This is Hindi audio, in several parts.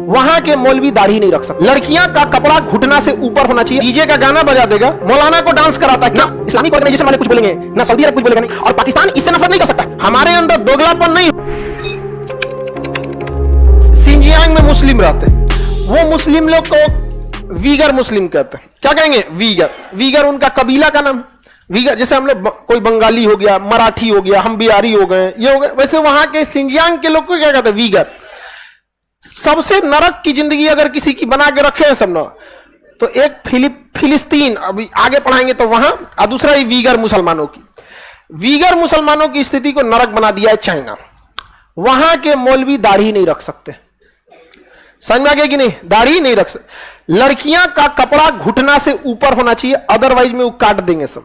वहां के मौलवी दाढ़ी नहीं रख सकते। लड़कियां का कपड़ा घुटना से ऊपर होना चाहिए। डीजे का गाना बजा देगा, मौलाना को डांस कराता है। ना इस्लामिक ऑर्गेनाइजेशन वाले कुछ बोलेंगे, ना सऊदी अरब कुछ बोलेगा नहीं, और पाकिस्तान इससे नफरत नहीं कर सकता। हमारे अंदर दोगलापन नहीं। सिंजियांग में मुस्लिम रहते हैं, वो मुस्लिम लोग को वीगर मुस्लिम कहते हैं। क्या कहेंगे? वीगर। वीगर उनका कबीला का नाम। वीगर जैसे हम लोग कोई बंगाली हो गया, मराठी हो गया, हम बिहारी हो गए, ये हो गए, वैसे वहां के सिंजियांग के लोग को क्या कहते हैं? वीगर। सबसे नरक की जिंदगी अगर किसी की बना के रखे हैं सब ना, तो एक फिलिस्तीन, अभी आगे पढ़ाएंगे तो वहां, और दूसरा ही वीगर मुसलमानों की। वीगर मुसलमानों की स्थिति को नरक बना दिया है चाइना। वहां के मौलवी दाढ़ी नहीं रख सकते। समझ में आ गया कि नहीं? दाढ़ी नहीं रख सकते। लड़कियां का कपड़ा घुटना से ऊपर होना चाहिए, अदरवाइज में वो काट देंगे सब।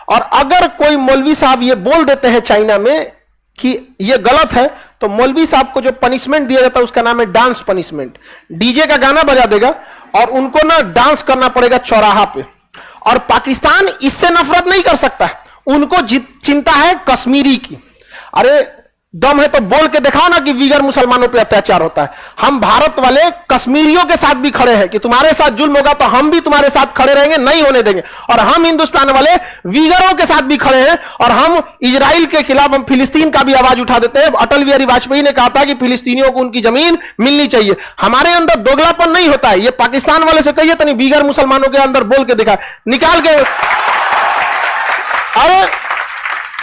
और अगर कोई मौलवी साहब ये बोल देते हैं चाइना में कि ये गलत है, तो मौलवी साहब को जो पनिशमेंट दिया जाता है उसका नाम है डांस पनिशमेंट। डीजे का गाना बजा देगा और उनको ना डांस करना पड़ेगा चौराहा पे। और पाकिस्तान इससे नफरत नहीं कर सकता, उनको चिंता है कश्मीरी की। अरे दम है तो बोल के दिखाओ ना कि वीगर मुसलमानों पे अत्याचार होता है। हम भारत वाले कश्मीरियों के साथ भी खड़े हैं कि तुम्हारे साथ जुल्म होगा तो हम भी तुम्हारे साथ खड़े रहेंगे, नहीं होने देंगे। और हम हिंदुस्तान वाले वीगरों के साथ भी खड़े हैं, और हम इजराइल के खिलाफ, हम फिलिस्तीन का भी आवाज उठा देते हैं। अटल बिहारी वाजपेयी ने कहा था कि फिलिस्तीनियों को उनकी जमीन मिलनी चाहिए। हमारे अंदर दोगलापन नहीं होता है। ये पाकिस्तान वाले से कहिए तो नहीं, वीगर मुसलमानों के अंदर बोल के दिखा, निकाल के। अरे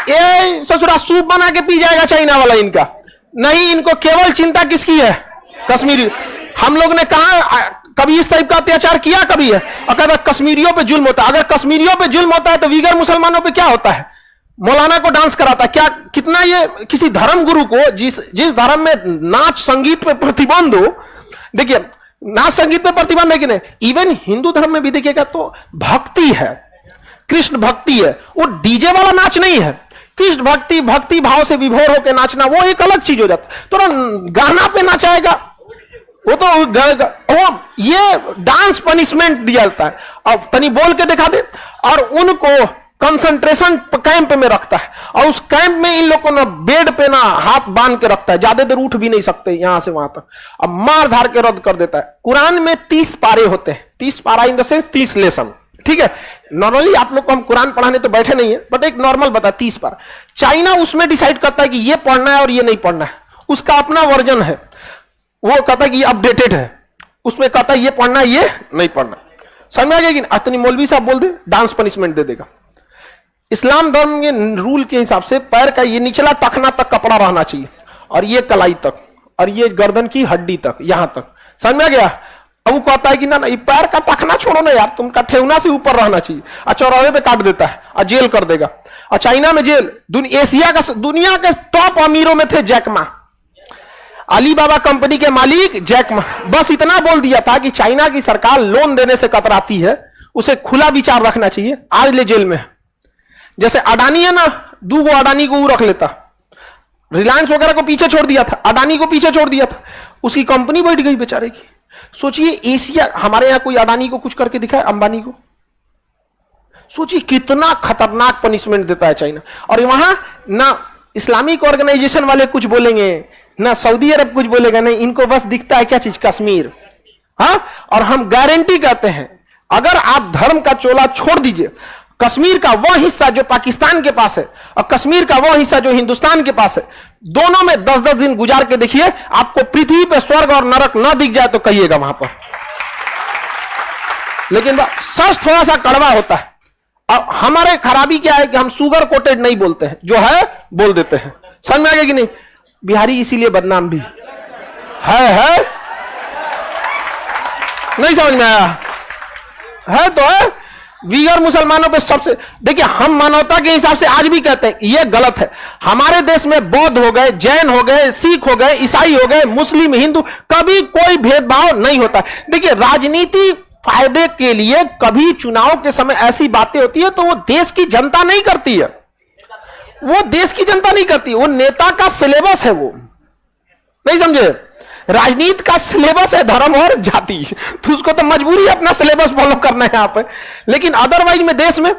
ये ससुरा सूप बना के पी जाएगा चाइना वाला इनका। नहीं, इनको केवल चिंता किसकी है? कश्मीरी। हम लोग ने कहा कभी इस टाइप का अत्याचार किया कभी है? अगर कश्मीरियों पे जुल्म होता है, अगर कश्मीरियों पे जुल्म होता है तो वीगर मुसलमानों पे क्या होता है? मौलाना को डांस कराता है। क्या कितना ये किसी धर्म गुरु को, जिस धर्म में नाच संगीत पे प्रतिबंध हो, देखिए नाच संगीत पे प्रतिबंध है कि नहीं, इवन हिंदू धर्म में भी देखिएगा तो भक्ति है, कृष्ण भक्ति है, वो डीजे वाला नाच नहीं है। कृष्ण भक्ति, भक्ति भाव से विभोर होकर नाचना, वो एक अलग चीज हो जाता है। तो गाना पे नाचाएगा वो तो ये डांस पनिशमेंट दिया जाता है। अब तनी बोल के दिखा दे, और उनको कंसंट्रेशन कैंप में रखता है, और उस कैंप में इन लोगों को ना बेड पे ना हाथ बांध के रखता है, ज्यादा देर उठ भी नहीं सकते यहां से वहां तक, अब मार धार के रद्द कर देता है। कुरान में 30 पारे होते हैं, 30 पारा इन द सेंस 30 लेसन, ठीक है। नॉर्मली आप लोग को हम कुरान पढ़ाने तो बैठे नहीं है, बट एक नॉर्मल बता 30 पारा। चाइना उसमें डिसाइड करता है कि ये पढ़ना है और ये नहीं पढ़ना है, उसका अपना वर्जन है। वो कहता है कि ये अपडेटेड है, उसमें कहता है ये पढ़ना है ये नहीं पढ़ना। समझ में आ गया कि अतनी मौलवी साहब बोल दे डांस पनिशमेंट दे देगा। इस्लाम धर्म के रूल के हिसाब से पैर का ये निचला टखना तक कपड़ा रहना चाहिए, और ये कलाई तक, और ये गर्दन की हड्डी तक, यहां तक। समझ में आ गया? अब वो कहता है कि ना ये पैर का टखना छोड़ो ना यार, तुमका ठेहुना से ऊपर रहना चाहिए, और चौराहे पे काट देता है और जेल कर देगा। और चाइना में जेल, एशिया का, दुनिया के टॉप अमीरों में थे जैक मा, अलीबाबा कंपनी के मालिक जैक मा। बस इतना बोल दिया था कि चाइना की सरकार लोन देने से कतराती है, उसे खुला विचार रखना चाहिए, आज ले जेल में। जैसे अडानी है ना, 2 अडानी को वो रख लेता, रिलायंस वगैरह को पीछे छोड़ दिया था, अडानी को पीछे छोड़ दिया था, उसकी कंपनी बैठ गई बेचारे की। सोचिए एशिया, हमारे यहां कोई अडानी को कुछ करके दिखाए, अंबानी को, सोचिए कितना खतरनाक पनिशमेंट देता है चाइना। और वहां ना इस्लामिक ऑर्गेनाइजेशन वाले कुछ बोलेंगे, ना सऊदी अरब कुछ बोलेगा, नहीं, इनको बस दिखता है क्या चीज? कश्मीर। हाँ, और हम गारंटी कहते हैं अगर आप धर्म का चोला छोड़ दीजिए, कश्मीर का वह हिस्सा जो पाकिस्तान के पास है और कश्मीर का वह हिस्सा जो हिंदुस्तान के पास है, दोनों में 10-10 दिन गुजार के देखिए, आपको पृथ्वी पे स्वर्ग और नरक ना दिख जाए तो कहिएगा वहां पर। लेकिन सच थोड़ा सा कड़वा होता है। अब हमारे खराबी क्या है कि हम शुगर कोटेड नहीं बोलते हैं, जो है बोल देते हैं। समझ में आ गया कि नहीं? बिहारी इसीलिए बदनाम भी है नहीं समझ में आया? है तो है। वीगर मुसलमानों पे सबसे, देखिए हम मानवता के हिसाब से आज भी कहते हैं ये गलत है। हमारे देश में बौद्ध हो गए, जैन हो गए, सिख हो गए, ईसाई हो गए, मुस्लिम, हिंदू, कभी कोई भेदभाव नहीं होता। देखिए राजनीति फायदे के लिए कभी चुनाव के समय ऐसी बातें होती है तो वो देश की जनता नहीं करती है, वो देश की जनता नहीं करती, वो नेता का सिलेबस है। वो नहीं समझे? राजनीति का सिलेबस है धर्म और जाति, तो उसको तो मजबूरी अपना सिलेबस फॉलो करना है यहां पे। लेकिन अदरवाइज में देश में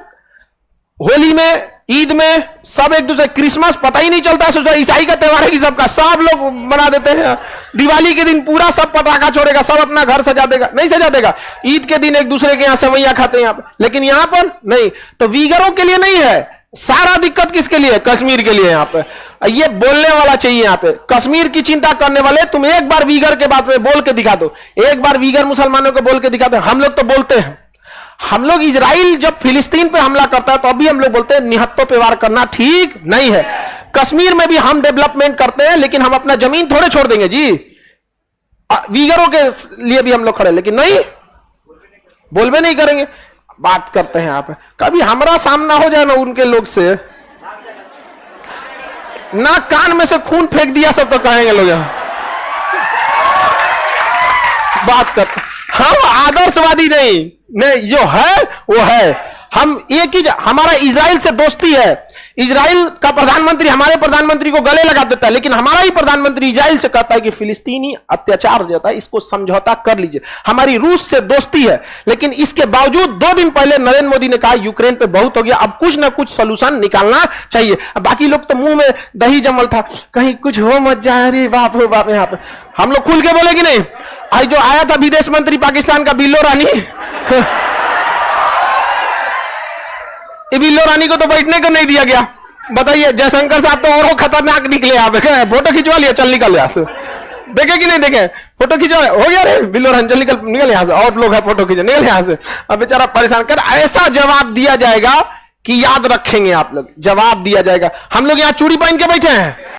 होली में, ईद में, सब एक दूसरे, क्रिसमस पता ही नहीं चलता, सोचा ईसाई का त्योहार है कि सबका, सब लोग मना देते हैं। दिवाली के दिन पूरा सब पटाखा छोड़ेगा, सब अपना घर सजा देगा, नहीं सजा देगा। ईद के दिन एक दूसरे के यहाँ सेवैयां खाते हैं यहाँ पे, लेकिन यहाँ पर नहीं। तो वीगरों के लिए नहीं है, सारा दिक्कत किसके लिए? कश्मीर के लिए। यहाँ पे ये बोलने वाला चाहिए, यहाँ पे कश्मीर की चिंता करने वाले, तुम एक बार वीगर के बात में बोल के दिखा दो, एक बार वीगर मुसलमानों को बोल के दिखा दो। हम लोग तो बोलते हैं, हम लोग इजराइल जब फिलिस्तीन पे हमला करता है तो अभी हम लोग बोलते हैं निहत्तों पे वार करना ठीक नहीं है। कश्मीर में भी हम डेवलपमेंट करते हैं, लेकिन हम अपना जमीन थोड़े छोड़ देंगे जी। वीगरों के लिए भी हम लोग खड़े, लेकिन नहीं, बोलबे नहीं करेंगे। बात करते हैं आप, कभी हमारा सामना हो जाए ना उनके लोग से, ना कान में से खून फेंक दिया सब तो कहेंगे लोग। बात करते हम आदर्शवादी नहीं, जो है वो है। हम एक ही, हमारा इजराइल से दोस्ती है, इजराइल का प्रधानमंत्री हमारे प्रधानमंत्री को गले लगा देता है, लेकिन हमारा ही प्रधानमंत्री इजराइल से कहता है कि फिलिस्तीनी अत्याचार हो जाता है, इसको समझौता कर लीजिए। हमारी रूस से दोस्ती है, लेकिन इसके बावजूद 2 दिन पहले नरेंद्र मोदी ने कहा यूक्रेन पे बहुत हो गया, अब कुछ ना कुछ सोल्यूशन निकालना चाहिए। बाकी लोग तो मुंह में दही जमल था, कहीं कुछ हो मत जाए, अरे बाप रे बाप। यहाँ पे हम लोग खुल के बोले कि नहीं? आज जो आया था विदेश मंत्री पाकिस्तान का बिल्लो रानी, बिल्लो रानी को तो बैठने को नहीं दिया गया। बताइए, जयशंकर साहब तो और खतरनाक निकले। आप फोटो खिंचवा लिया, चल निकल यहाँ से। देखे कि नहीं देखे? फोटो खिंचवा हो गया रे, बिल्लो रानी चल निकल यहाँ से। और लोग है फोटो खींचे, निकल यहाँ से। अब बेचारा परेशान कर, ऐसा जवाब दिया जाएगा कि याद रखेंगे आप लोग, जवाब दिया जाएगा। हम लोग यहाँ चूड़ी पहन के बैठे हैं,